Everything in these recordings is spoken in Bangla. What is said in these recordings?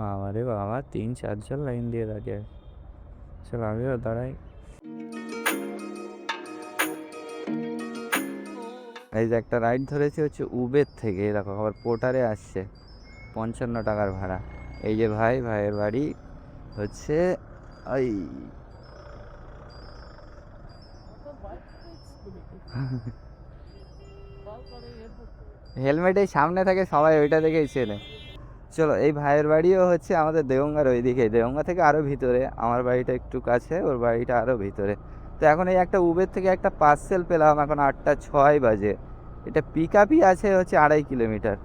আরে বাবা, 3-4 জন লাইন দিয়ে থাকে। চল আমিও দাঁড়াই। এই যে একটা রাইড ধরেছি হচ্ছে উবের থেকে, এরকম আবার পোর্টারে আসছে 55 টাকার ভাড়া। এই যে ভাইয়ের বাড়ি হচ্ছে ওই হেলমেট এই সামনে থাকে, সবাই ওইটা দেখেই চেনে। চলো, এই ভাইয়ের বাড়িও হচ্ছে আমাদের দেগঙ্গার ওইদিকে, দেগঙ্গা থেকে আরও ভিতরে। আমার বাড়িটা একটু কাছে, ওর বাড়িটা আরও ভিতরে। তো এখন এই একটা উবের থেকে একটা পার্সেল পেলাম, এখন 8টা 6 বাজে। এটা পিক আপই আছে হচ্ছে 2.5 কিলোমিটার।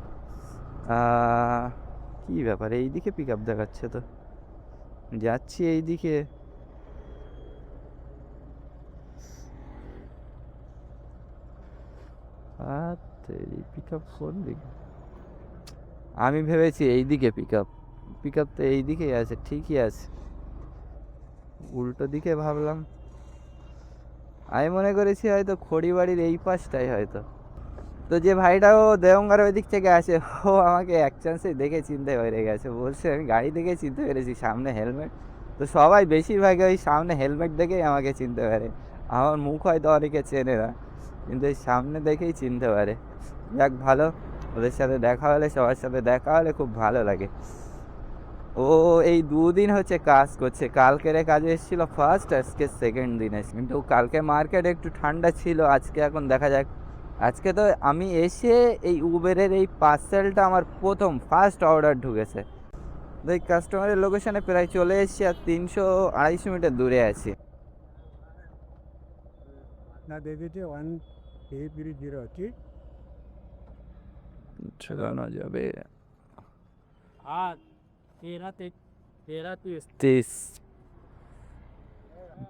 কী ব্যাপার, এইদিকে পিক আপ দেখাচ্ছে তো, যাচ্ছি এইদিকে। পিক আপ কোন দিকে? আমি ভেবেছি এইদিকে পিক আপ তো এইদিকেই আছে, ঠিকই আছে। উল্টো দিকে ভাবলাম। আমি মনে করেছি হয়তো খড়িবাড়ির এই পাশটাই হয়তো। তো যে ভাইটাও দেওঙ্গার ওই দিক থেকে আসে, ও আমাকে এক চান্সে দেখে চিনতে পেরে গেছে। বলছে আমি গাড়ি দেখে চিনতে পেরেছি, সামনে হেলমেট। তো সবাই বেশিরভাগ ওই সামনে হেলমেট দেখেই আমাকে চিনতে পারে। আমার মুখ হয়তো অনেকে চেনে না, কিন্তু এই সামনে দেখেই চিনতে পারে। যাক ভালো, ওদের সাথে দেখা হলে, সবার সাথে দেখা হলে খুব ভালো লাগে। ও এই 2 দিন হচ্ছে কাজ করছে। কালকের কাজে এসেছিল ফার্স্ট, আজকে সেকেন্ড দিন এসে। কিন্তু কালকে মার্কেট একটু ঠান্ডা ছিল, আজকে এখন দেখা যাক। আজকে তো আমি এসে এই উবেরের এই পার্সেলটা আমার ফার্স্ট অর্ডার ঢুকেছে। তো এই কাস্টমারের লোকেশনে প্রায় চলে এসেছি, আর 300-250 মিটার দূরে আছি। ना दे दीजिए 1330 ठीक। ঠেকানো যাবে। हाँ 13 30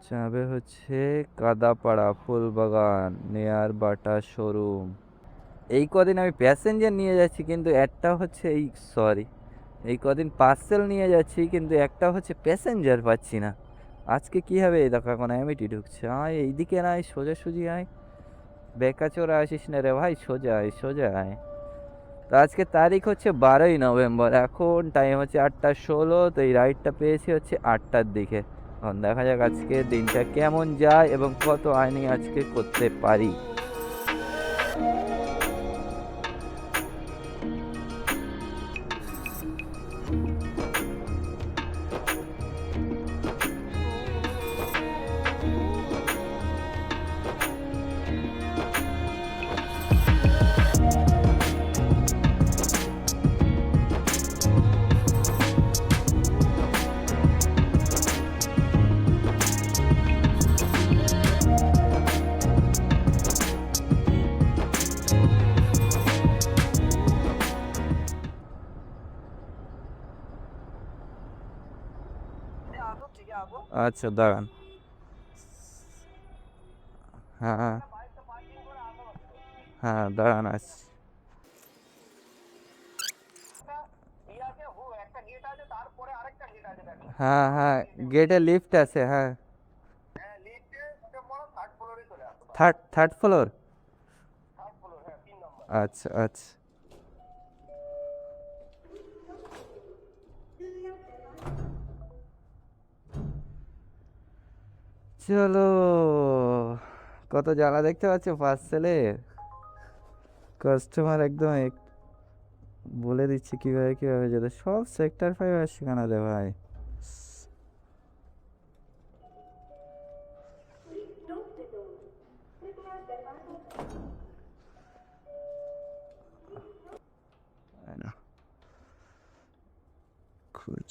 যাবে হচ্ছে কাদাপাড়া ফুলবাগান নেয়ার বাটা শোরুম। এই কদিন আমি প্যাসেঞ্জার নিয়ে যাচ্ছি, কিন্তু একটা হচ্ছে এই কদিন পার্সেল নিয়ে যাচ্ছি, কিন্তু একটা হচ্ছে প্যাসেঞ্জার পাচ্ছি না। আজকে কী হবে? এই দেখো এখন অ্যামিটি ঢুকছে। আয় এইদিকে নাই, সোজাসুজি আয়। বেকাচোরা আসিস না রে ভাই, সোজা আয় সোজা আয়। তো আজকে তারিখ হচ্ছে 12ই নভেম্বর, এখন টাইম হচ্ছে 8টা 16। তো এই রাইডটা পেয়েছি হচ্ছে 8টার দিকে। এখন দেখা যাক আজকে দিনটা কেমন যায় এবং কত আর্নিং আজকে করতে পারি। আচ্ছা দাঁড়ান। হ্যাঁ হ্যাঁ হ্যাঁ, দাঁড়ান আসছি। হ্যাঁ হ্যাঁ, গেটে লিফট আছে, হ্যাঁ। Third third floor. আচ্ছা আচ্ছা। চলো, কত জ্বালা দেখতে পাচ্ছ পার্সেলে। কাস্টমার একদম বলে দিচ্ছি কিভাবে কিভাবে যেতে। সব সেক্টর 5 আসছে কেন রে ভাই?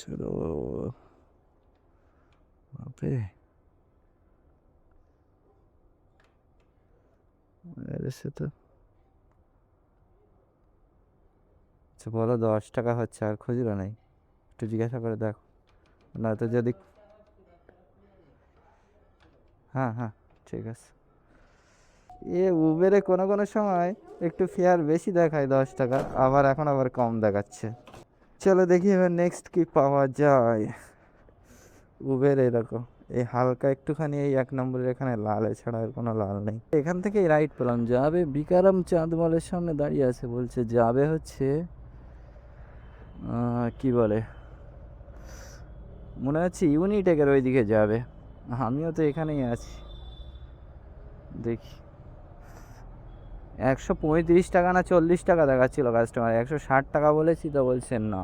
চলো বাপরে, এসে তো। আচ্ছা বলো, 10 টাকা হচ্ছে, আর খুচরো নাই? একটু জিজ্ঞাসা করে দেখো, না তো যদি। হ্যাঁ হ্যাঁ, ঠিক আছে। উবেরে কোনো কোনো সময় একটু ফেয়ার বেশি দেখায় 10 টাকা, আবার কম দেখাচ্ছে। চলো দেখি এবার নেক্সট কি পাওয়া যায়। উবের এরকম এই হালকা একটুখানি এই 1 নম্বরের এখানে লাল, এছাড়া আর কোনো লাল নেই। এখান থেকে রাইট পেলাম, যাবে বিকারম চাঁদ মলের সামনে দাঁড়িয়ে আছে, বলছে যাবে হচ্ছে কি বলে মনে হচ্ছে ইউনিটেকের ওইদিকে যাবে। আমিও তো এখানেই আছি, দেখি। 135 টাকা না 40 টাকা দেখাচ্ছিল কাস্টমার, 160 টাকা বলেছি তো বলছে না।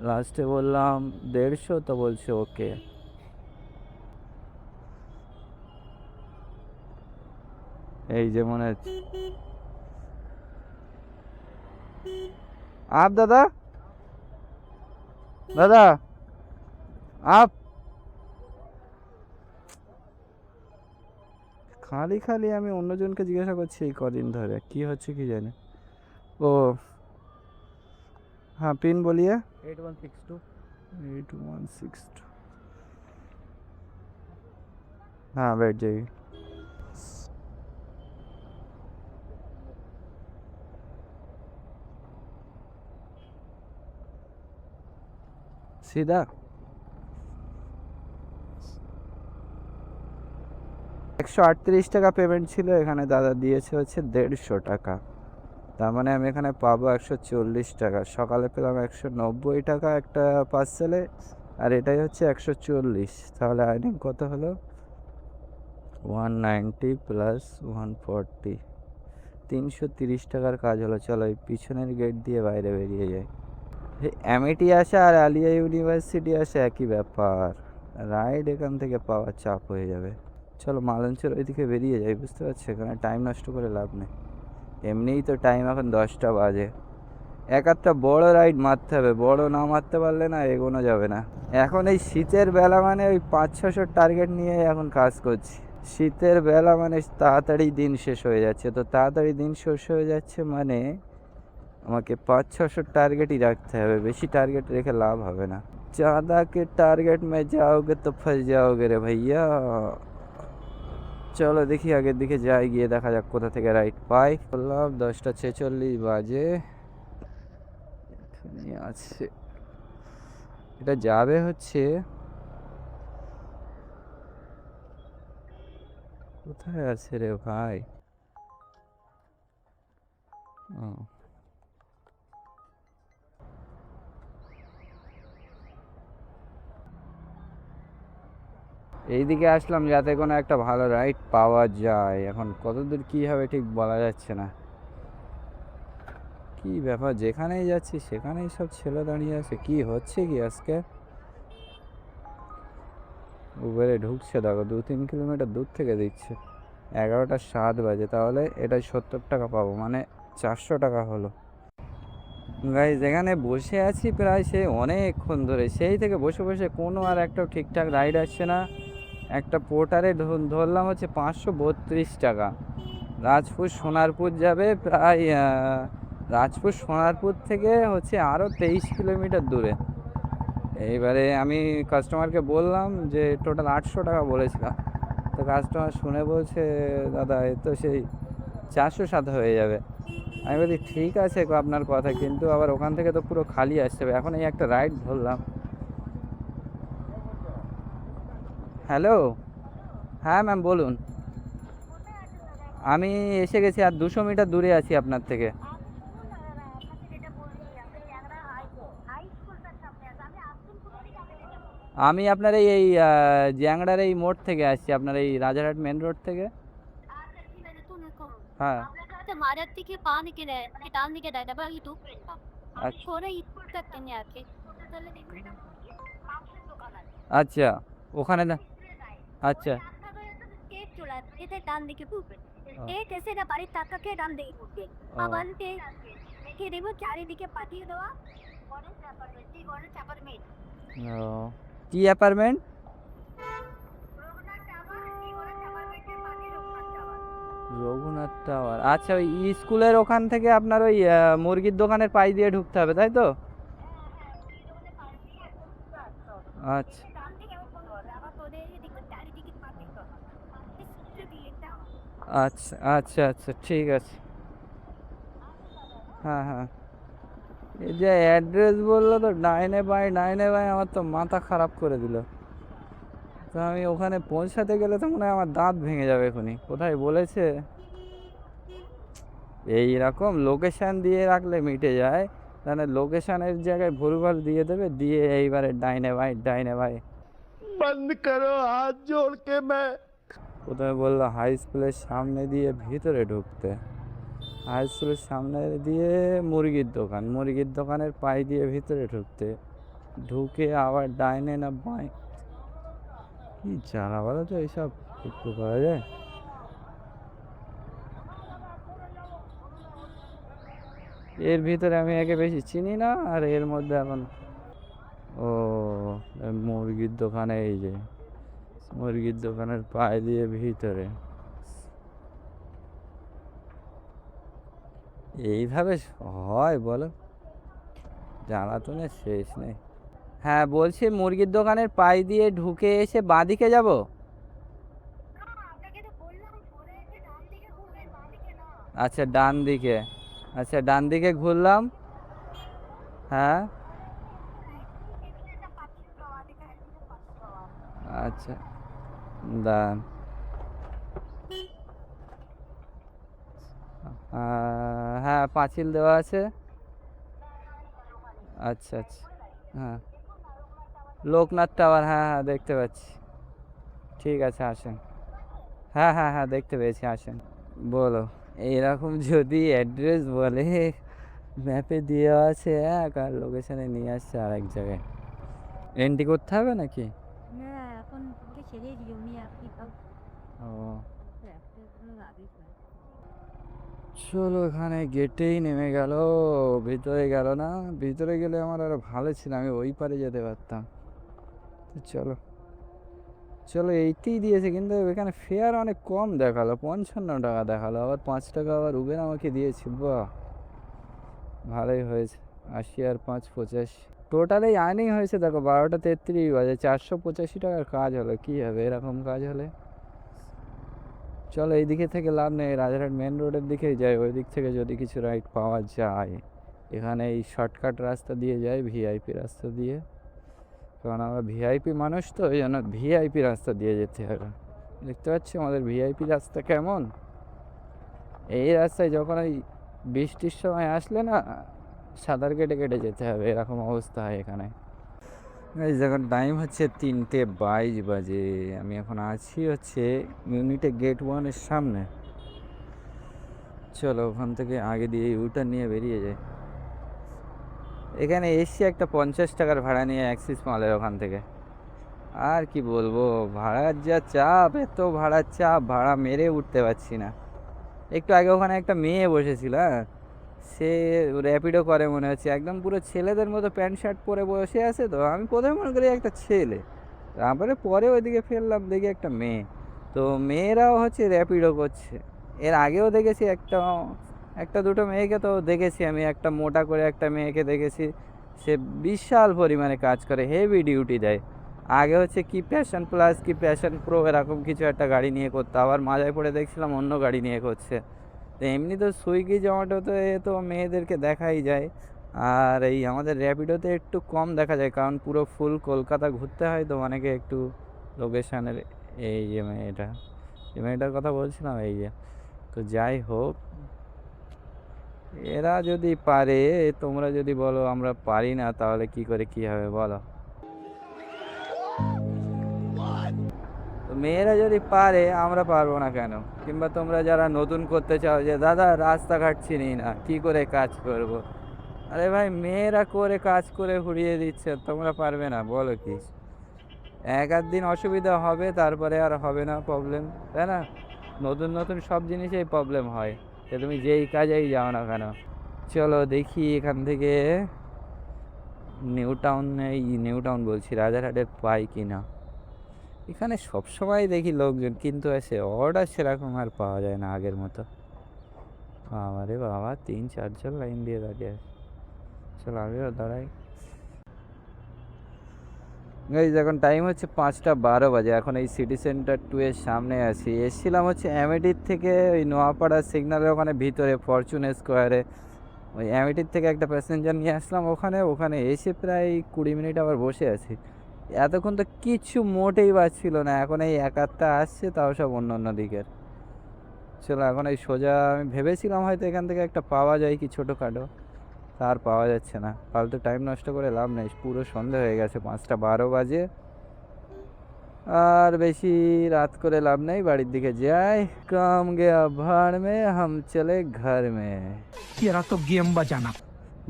লাস্টে বললাম 150, তো বলছে ওকে। এই যে মনে হচ্ছে আপ দাদা, দাদা আপ। খালি খালি আমি অন্যজনকে জিজ্ঞাসা করছি এই কদিন ধরে, কি হচ্ছে কি জানি। ও हाँ पिन बोलिए। 8162 8162। हाँ बैठ जाइए। सीधा 138 টাকা পেমেন্ট ছিল, এখানে দাদা দিয়েছে হচ্ছে 150 টাকা। তার মানে আমি এখানে পাবো 140 টাকা। সকালে পেলাম 190 টাকা একটা পার্সেলে, আর এটাই হচ্ছে 140। তাহলে আর্নিং কত হলো? 190 প্লাস 140, 330 টাকার কাজ হলো। চলো এই পিছনের গেট দিয়ে বাইরে বেরিয়ে যাই। এমআইটি আসা আর আলিয়া ইউনিভার্সিটি আসা একই ব্যাপার, রাইড এখান থেকে পাওয়া চাপ হয়ে যাবে। চলো মালঞ্চের ওইদিকে বেরিয়ে যাই, বুঝতে পারছি এখানে টাইম নষ্ট করে লাভ নেই। এমনিই তো টাইম এখন 10টা বাজে। এক একটা বড় রাইড মারতে হবে, বড় না মারতে পারলে না এগোনো যাবে না। এখন এই শীতের বেলা মানে ওই 500-600 টার্গেট নিয়ে এখন কাজ করছি। শীতের বেলা মানে তাড়াতাড়ি দিন শেষ হয়ে যাচ্ছে, তো তাড়াতাড়ি দিন শেষ হয়ে যাচ্ছে মানে আমাকে 500-600 টার্গেটই রাখতে হবে, বেশি টার্গেট রেখে লাভ হবে না। ज़्यादा के टारगेट में जाओगे तो फंस जाओगे रे भैया। চলো দেখি আগের দিকে যাই, গিয়ে দেখা যাক কোথা থেকে রাইড পাই। বললাম 10টা 46 বাজে, এখানে আছে। এটা যাবে হচ্ছে কোথায় আছে রে ভাই? ও এইদিকে আসলাম যাতে কোনো একটা ভালো রাইড পাওয়া যায়। এখন কতদূর কী হবে ঠিক বলা যাচ্ছে না। কি ব্যাপার, যেখানেই যাচ্ছি সেখানেই সব ছেলে দাঁড়িয়ে আছে, কি হচ্ছে কি আজকে? উবেরে ঢুকছে দেখো, 2-3 কিলোমিটার দূর থেকে দিচ্ছে। 11টা 7 বাজে, তাহলে এটাই 70 টাকা পাবো, মানে 400 টাকা হলো। গাইজ এখানে বসে আছি প্রায় সেই অনেকক্ষণ ধরে, সেই থেকে বসে বসে কোনো আর একটা ঠিকঠাক রাইড আসছে না। একটা পোর্টারে ধরলাম হচ্ছে 532 টাকা। রাজপুর সোনারপুর যাবে প্রায়, রাজপুর সোনারপুর থেকে হচ্ছে আরও 23 কিলোমিটার দূরে। এইবারে আমি কাস্টমারকে বললাম যে টোটাল 800 টাকা বলেছিলাম, তো কাস্টমার শুনে বলছে দাদা এ তো সেই 407 হয়ে যাবে। আমি বলি ঠিক আছে আপনার কথা, কিন্তু আবার ওখান থেকে তো পুরো খালি আসতে হবে। এখন এই একটা রাইড ধরলাম। হ্যালো, হ্যাঁ ম্যাম বলুন। আমি এসে গেছি, আর 200 মিটার দূরে আছি আপনার থেকে। আমি আপনার এই জ্যাংড়ার এই মোড় থেকে আসছি, আপনার এই রাজারহাট মেন রোড থেকে। হ্যাঁ মারার দিকে পা নিকে দেয়, মানে ডান দিকে দেয়, তারপর একটু আচ্ছা করে স্কুল করতে নিয়ে আসে। তাহলে দেখবে এটা মাংসের দোকান আছে। আচ্ছা ওখানে না। আচ্ছা স্টেট চলে আসে, এতে ডান দিকে ঘুরবে। স্টেট এসে না বাড়ির টাকাকে ডান দিকে ঘুরবে। আবার রেখে দেবো চারিদিকে পাঠিয়ে দেওয়া। Ganesh apartment, Ganesh apartment. ও কি অ্যাপার্টমেন্ট? রঘুনাথ টাওয়ার, গণেশ অ্যাপার্টমেন্টের পাশে রঘুনাথ টাওয়ার। রঘুনাথ টাওয়ার, আচ্ছা ওই স্কুলের ওখান থেকে আপনার ওই মুরগির দোকানের পাশ দিয়ে ঢুকতে হবে তাই তো? আচ্ছা আচ্ছা আচ্ছা আচ্ছা ঠিক আছে। হ্যাঁ হ্যাঁ, এই যে অ্যাড্রেস বললো তো 9A/9A, আমার তো মাথা খারাপ করে দিল। তো আমি ওখানে পৌঁছাতে গেলে তো মনে হয় আমার দাঁত ভেঙে যাবে এখনই। কোথায় বলেছে? এই রকম লোকেশান দিয়ে রাখলে মিটে যায়, তাহলে লোকেশনের জায়গায় ভুলভাল দিয়ে দেবে, দিয়ে এইবারে ডাইনে ভাই ডাইনে ভাই बंद करो हाथ जोड़ के मैं প্রথমে বললো হাই স্কুলের সামনে দিয়ে ভিতরে ঢুকতে, হাই স্কুলের সামনে দিয়ে মুরগির দোকানের পাশ দিয়ে ভিতরে ঢুকতে, ঢুকে আবার ডাইনে না বাঁয়ে, কি জানা বলো তো এইসব একটু করা যায়। এর ভিতরে আমি একে বেশি চিনি না, আর এর মধ্যে এখন ও মুরগির দোকানে, এই যে মুরগির দোকানের পায়ে দিয়ে ভিতরে, এইভাবে হয় বলো? জ্বালাতনের শেষ নেই। হ্যাঁ বলছি মুরগির দোকানের পায়ে দিয়ে ঢুকে এসে বাঁদিকে যাব। না আপনাকে তো বললাম সরে এসে ডান দিকে ঘুরবেন বাঁ দিকে না আচ্ছা ডান দিকে, আচ্ছা ডান দিকে ঘুরলাম। হ্যাঁ এখানে পাচ্ছি দেওয়া দিকে এখানে পাচ্ছি দেওয়া আচ্ছা দাঁড়ান। হ্যাঁ পাঁচিল দেওয়া আছে। আচ্ছা আচ্ছা হ্যাঁ লোকনাথ টাওয়ার, হ্যাঁ হ্যাঁ দেখতে পাচ্ছি। ঠিক আছে আসেন। হ্যাঁ হ্যাঁ হ্যাঁ দেখতে পেয়েছি, আসেন। বলো এইরকম যদি অ্যাড্রেস বলে, ম্যাপে দেওয়া আছে এক আর লোকেশনে নিয়ে আসছে আরেক জায়গায়, এন্ট্রি করতে হবে নাকি? না এখন ওকে ছেড়ে দিও নি আপনি সব ও রাস্তাগুলো আগে চলো এখানে গেটেই নেমে গেল, ভিতরে গেল না। ভিতরে গেলে আমার আরো ভালো ছিল, আমি ওই পারে যেতে পারতাম। তো চলো চলো এইটাই দিয়েছে, কিন্তু এখানে ফেয়ার অনেক কম দেখালো, 55 টাকা দেখালো, আবার 5 টাকা আবার উবের আমাকে দিয়েছি। বাহ ভালোই হয়েছে, 80 আর 5 85, টোটালি আর্নিং হয়েছে দেখো 12টা 33 বাজে, 485 টাকার কাজ হলো। কি হবে এরকম কাজ হলে? চলো এই দিকে থেকে লাভ নেই, রাজারহাট মেন রোডের দিকেই যাই, ওই দিক থেকে যদি কিছু রাইড পাওয়া যায়। এখানে এই শর্টকাট রাস্তা দিয়ে যাই, ভিআইপি রাস্তা দিয়ে, কারণ আমরা ভিআইপি মানুষ তো, ওই জন্য ভিআইপি রাস্তা দিয়ে যেতে হবে। দেখতে পাচ্ছি আমাদের ভিআইপি রাস্তা কেমন। এই রাস্তায় যখন ওই বৃষ্টির সময় আসলে না, সাঁতার কেটে কেটে যেতে হবে, এরকম অবস্থা হয় এখানে। এই যখন টাইম হচ্ছে 3:22 বাজে, আমি এখন আছি হচ্ছে ইউনিটে গেট 1-এর সামনে। চলো ওখান থেকে আগে দিয়ে ইউটার নিয়ে বেরিয়ে যায়। এখানে এসছি একটা 50 টাকার ভাড়া নিয়ে অ্যাক্সিস মলের ওখান থেকে। আর কি বলবো, ভাড়ার যা চাপ, এত ভাড়ার চাপ, ভাড়া মেরে উঠতে পারছি না। একটু আগে ওখানে একটা মেয়ে বসেছিল, হ্যাঁ সে র্যাপিডো করে মনে হচ্ছে, একদম পুরো ছেলেদের মতো প্যান্ট শার্ট পরে বসে আছে। তো আমি প্রথমে মনে করি একটা ছেলে, তারপরে পরে ওইদিকে ফেললাম দেখি একটা মেয়ে। তো মেয়েরাও হচ্ছে র্যাপিডো করছে। এর আগেও দেখেছি একটা দুটো মেয়েকে তো দেখেছি আমি, একটা মোটা করে একটা মেয়েকে দেখেছি, সে বিশাল পরিমাণে কাজ করে, হেভি ডিউটি দেয়। আগে হচ্ছে কি প্যাশন প্লাস কি প্যাশন প্রো এরকম কিছু একটা গাড়ি নিয়ে করতো, আবার মাজায় পড়ে দেখছিলাম অন্য গাড়ি নিয়ে করছে। তো এমনি তো সুইগি জোম্যাটোতে তো মেয়েদেরকে দেখাই যায়, আর এই আমাদের র্যাপিডোতে একটু কম দেখা যায়, কারণ পুরো ফুল কলকাতা ঘুরতে হয়, তো অনেকে একটু লোকেশানের। এই যে মেয়েটার কথা বলছিলাম, এই যে। তো যাই হোক, এরা যদি পারে, তোমরা যদি বলো আমরা পারি না, তাহলে কি করে কি হবে বলো? তো মেয়েরা যদি পারে, আমরা পারবো না কেন? কিংবা তোমরা যারা নতুন করতে চাও, যে দাদা রাস্তাঘাট চিনি না কি করে কাজ করব, আরে ভাই মেয়েরা করে কাজ করে ঘুরিয়ে দিচ্ছে, তোমরা পারবে না বলো কি? এক আধ দিন অসুবিধা হবে, তারপরে আর হবে না প্রবলেম, তাই না? নতুন নতুন সব জিনিসেই প্রবলেম হয়, সে তুমি যেই কাজেই যাও না কেন। চলো দেখি এখান থেকে নিউ টাউন বলছি, রাজারহাটের পাই কিনা। এখানে সবসময় দেখি লোকজন, কিন্তু এসে অর্ডার সেরকম আর পাওয়া যায় না আগের মতো। বাবারে বাবা, 3-4 জন লাইন দিয়ে দাঁড়িয়ে আছে। চলো আমিও দাঁড়াই। এই এখন টাইম হচ্ছে 5:12 বাজে, এখন এই সিটি সেন্টার 2 এর সামনে আছি। এসছিলাম হচ্ছে অ্যামেটির থেকে ওই নোয়াপাড়া সিগন্যালের ওখানে ভিতরে ফরচুন স্কোয়ারে, ওই অ্যামেটির থেকে একটা প্যাসেঞ্জার নিয়ে আসলাম ওখানে এসে প্রায় 20 মিনিট আবার বসে আছি। এতক্ষণ তো কিচ্ছু মোটেই বাজছিল না, এখন এই এক আধটা আসছে, তাও সব অন্য অন্য দিকের। চলো এখন এই সোজা, আমি ভেবেছিলাম হয়তো এখান থেকে একটা পাওয়া যায় কি ছোটোখাটো, তা আর পাওয়া যাচ্ছে না। ফালতু টাইম নষ্ট করে লাভ নেই, পুরো সন্ধে হয়ে গেছে, 5:12 বাজে। আর বেশি রাত করে লাভ নেই, বাড়ির দিকে যাই। কাম গেয়া ভাড় মে, হাম চলে ঘর মে। এরা তো গেম বাজানা।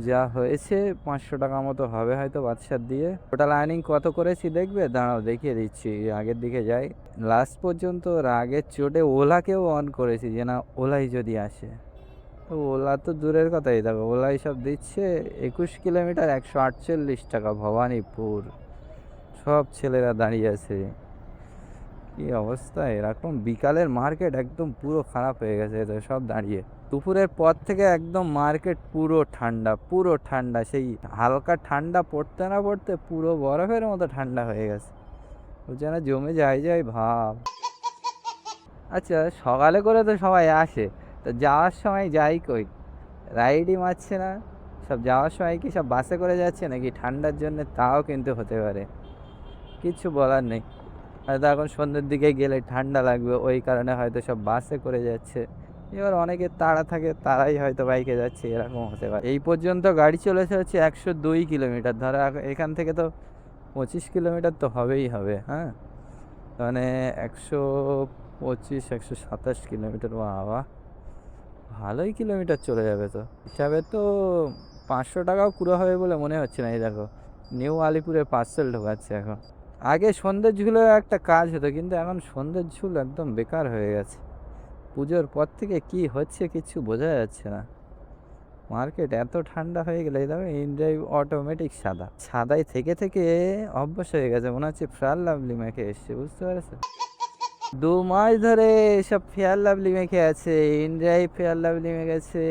যা হয়েছে 500 টাকা মতো হবে হয়তো বাদশার দিয়ে। টোটাল আর্নিং কত করেছি দেখবে, দাঁড়াও দেখিয়ে দিচ্ছি। আগের দিকে যাই, লাস্ট পর্যন্ত রাগের চোটে ওলাকেও অন করেছি যে না ওলাই যদি আসে। তো ওলা তো দূরের কথাই, দেখো ওলাই সব দিচ্ছে 21 কিলোমিটার 148 টাকা ভবানীপুর। সব ছেলেরা দাঁড়িয়ে আছে, কি অবস্থা এরকম। বিকালের মার্কেট একদম পুরো খারাপ হয়ে গেছে, তো সব দাঁড়িয়ে। দুপুরের পর থেকে একদম মার্কেট পুরো ঠান্ডা, পুরো ঠান্ডা। সেই হালকা ঠান্ডা পড়তে না পড়তে পুরো বরফের মতো ঠান্ডা হয়ে গেছে, ও যেন জমে যায় ভাব। আচ্ছা সকালে করে তো সবাই আসে, তো যাওয়ার সময় যাই কই, রাইডই মারছে না। সব যাওয়ার সময় কি সব বাসে করে যাচ্ছে নাকি ঠান্ডার জন্য, তাও কিন্তু হতে পারে, কিছু বলার নেই। হয়তো এখন সন্ধ্যের দিকে গেলে ঠান্ডা লাগবে, ওই কারণে হয়তো সব বাসে করে যাচ্ছে। এবার অনেকের তাড়া থাকে, তারাই হয়তো বাইকে যাচ্ছে, এরকম হতে পারে। এই পর্যন্ত গাড়ি চলেছে হচ্ছে 102 কিলোমিটার। ধরো এখান থেকে তো 25 কিলোমিটার তো হবেই হবে, হ্যাঁ, মানে 125 127 কিলোমিটার। বাবা ভালোই কিলোমিটার চলে যাবে তো, হিসাবে তো 500 টাকাও পুরো হবে বলে মনে হচ্ছে না। এই দেখো নিউ আলিপুরে পার্সেল ঢোকাচ্ছে এখন। আগে সন্ধ্যের ঝুলে একটা কাজ হতো, কিন্তু এখন সন্ধ্যের ঝুল একদম বেকার হয়ে গেছে। পুজোর পর থেকে কি হচ্ছে কিছু বোঝা যাচ্ছে না। মার্কেট এত ঠান্ডা হয়ে গেলে, এই দেখো ইনড্রাইভ অটোমেটিক সাদা, সাদাই থেকে থেকে অভ্যাস হয়ে গেছে, মনে হচ্ছে ফেয়ার লাভলি মেখে এসছে, বুঝতে পারছো? 2 মাস ধরে সব ফেয়ার লাভলি মেখে আছে, ইনড্রাইভ ফেয়ার লাভলি মেখেছে,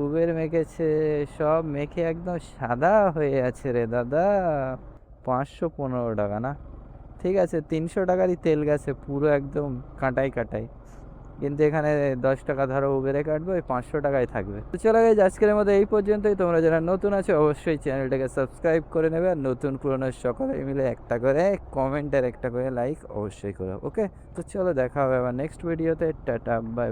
উবের মেখেছে, সব মেখে একদম সাদা হয়ে আছে রে দাদা। 515 টাকা না, ঠিক আছে 300 টাকারই তেল গেছে পুরো একদম কাঁটাই কাঁটাই, কিন্তু এখানে 10 টাকা ধরো উবেরে কাটবে, ওই 500 টাকায় থাকবে। তো চলে গেছে আজকের মতো এই পর্যন্তই। তোমরা যারা নতুন আছো অবশ্যই চ্যানেলটাকে সাবস্ক্রাইব করে নেবে, আর নতুন পুরনো সকলে মিলে একটা করে কমেন্ট আর একটা করে লাইক অবশ্যই করো। ওকে, তো চলো দেখা হবে আবার নেক্সট ভিডিওতে। Tata bye bye.